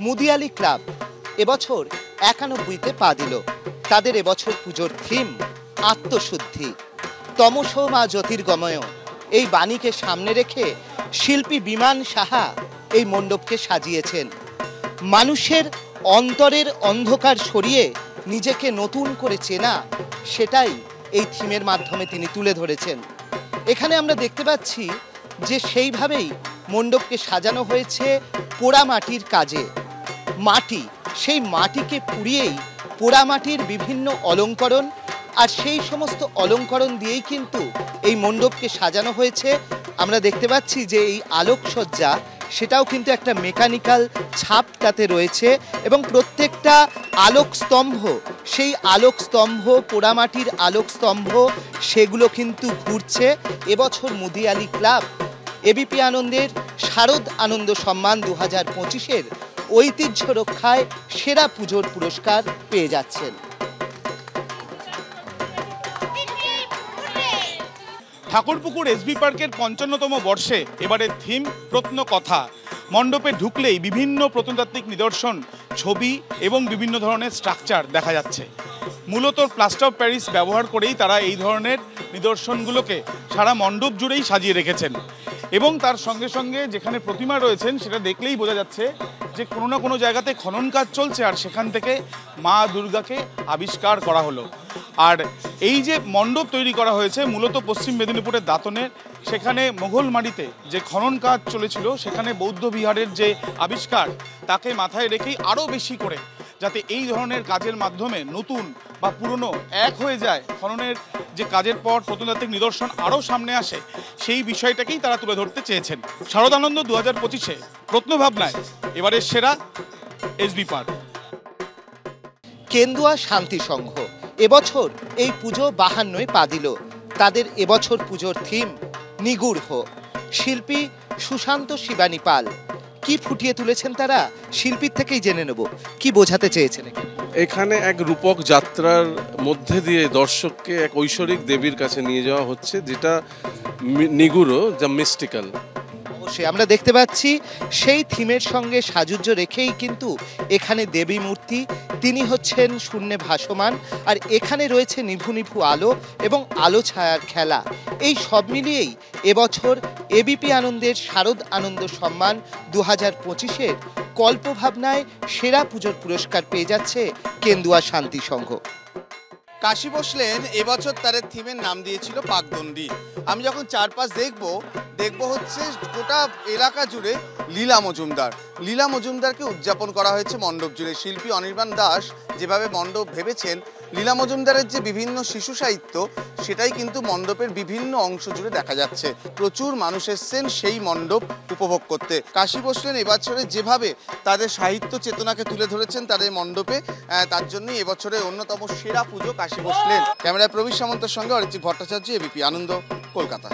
Mudiali club এবছর 91তে পা দিল। তাদের এবছর পুজোর থিম আত্মশুদ্ধি, তমসো মা জ্যোতির্গময়। এই বাণীকে সামনে রেখে শিল্পী বিমান সাহা এই মণ্ডপকে সাজিয়েছেন। মানুষের অন্তরের অন্ধকার সরিয়ে নিজেকে নতুন করে চেনা, সেটাই এই থিমের মাধ্যমে তিনি তুলে ধরেছেন। এখানে আমরা দেখতে পাচ্ছি যে সেইভাবেই মণ্ডপকে সাজানো হয়েছে পোড়ামাটির কাজে। মাটি, সেই মাটিকে পুড়িয়েই পোড়ামাটির বিভিন্ন অলঙ্করণ, আর সেই সমস্ত অলঙ্করণ দিয়েই কিন্তু এই মণ্ডপকে সাজানো হয়েছে। আমরা দেখতে পাচ্ছি যে এই আলোকসজ্জা, সেটাও কিন্তু একটা মেকানিক্যাল ছাপ তাতে রয়েছে, এবং প্রত্যেকটা আলোক স্তম্ভ, সেই আলোক স্তম্ভ, পোড়ামাটির আলোক স্তম্ভ, সেগুলো কিন্তু ঘুরছে। এবছর মুদিয়ালি ক্লাব এবিপি আনন্দের শারদ আনন্দ সম্মান 2025-এর ঐতিহ্য রক্ষায় সেরা পুজোর পুরস্কার পেয়ে যাচ্ছেন। ঠাকুরপুকুর এসবি পার্কের 55তম বর্ষে এবারে থিম প্রত্নকথা। মণ্ডপে ঢুকলেই বিভিন্ন প্রত্নতাত্ত্বিক নিদর্শন, ছবি এবং বিভিন্ন ধরনের স্ট্রাকচার দেখা যাচ্ছে। মূলত প্লাস্টার অফ প্যারিস ব্যবহার করেই তারা এই ধরনের নিদর্শনগুলোকে সারা মণ্ডপ জুড়েই সাজিয়ে রেখেছেন, এবং তার সঙ্গে সঙ্গে যেখানে প্রতিমা রয়েছেন সেটা দেখলেই বোঝা যাচ্ছে যে কোনো না কোনো জায়গাতে খনন কাজ চলছে, আর সেখান থেকে মা দুর্গাকে আবিষ্কার করা হলো। আর এই যে মণ্ডপ তৈরি করা হয়েছে মূলত পশ্চিম মেদিনীপুরের দাঁতনের, সেখানে মোগলমারিতে যে খনন কাজ চলেছিল, সেখানে বৌদ্ধ বিহারের যে আবিষ্কার, তাকে মাথায় রেখেই আরও বেশি করে যাতে এই ধরনের কাজের মাধ্যমে নতুন বা পুরনো এক হয়ে যায়, খননের যে কাজের পর প্রত্নতাত্ত্বিক নিদর্শন আরও সামনে আসে, সেই বিষয়টাকেই তারা তুলে ধরতে চেয়েছেন। শারদানন্দ 2025-এ প্রত্নভাবনায় এবারে সেরা এসবি পার্ক। কেন্দুয়া শান্তি সংঘ এবছর এই পুজো 52-এ পা দিল। তাদের এবছর পুজোর থিম নিগূঢ়। শিল্পী সুশান্ত শিবানী পাল কি ফুটিয়ে তুলেছেন তারা, শিল্পীর থেকেই জেনে নেব কি বোঝাতে চেয়েছেন। এখানে এক রূপক যাত্রার মধ্যে দিয়ে দর্শককে এক ঐশ্বরিক দেবীর কাছে নিয়ে যাওয়া হচ্ছে, যেটা নিগূঢ়, যা মিস্টিক্যাল। অবশ্যই আমরা দেখতে পাচ্ছি সেই থিমের সঙ্গে সাজুজ্য রেখেই কিন্তু এখানে দেবী মূর্তি, তিনি হচ্ছেন শূন্যে ভাসমান, আর এখানে রয়েছে নিভু নিভু আলো এবং আলো ছায়ার খেলা। এই সব মিলিয়েই এবছর এবিপি আনন্দের শারদ আনন্দ সম্মান 2025-এর কল্পভাবনায় সেরা পুজোর পুরস্কার পেয়ে যাচ্ছে কেন্দুয়া শান্তি সংঘ। কাশী বসলেন এবছর তার থিমের নাম দিয়েছিল পাকদণ্ডী। আমি যখন চারপাশ দেখব হচ্ছে গোটা এলাকা জুড়ে লীলা মজুমদারকে উদযাপন করা হয়েছে মণ্ডপ জুড়ে। শিল্পী অনির্বাণ দাস যেভাবে মণ্ডপ ভেবেছেন, লীলা মজুমদারের যে বিভিন্ন শিশু সাহিত্য, সেটাই কিন্তু মণ্ডপের বিভিন্ন অংশ জুড়ে দেখা যাচ্ছে। প্রচুর মানুষ এসছেন সেই মণ্ডপ উপভোগ করতে। কাশী বসলেন এবছরে যেভাবে তাদের সাহিত্য চেতনাকে তুলে ধরেছেন তাদের মণ্ডপে, তার জন্যই এবছরের অন্যতম সেরা পুজো কাশী বসলেন। ক্যামেরায় প্রবীর সামন্তের সঙ্গে অরিজিৎ ভট্টাচার্য, এবিপি আনন্দ, কলকাতা।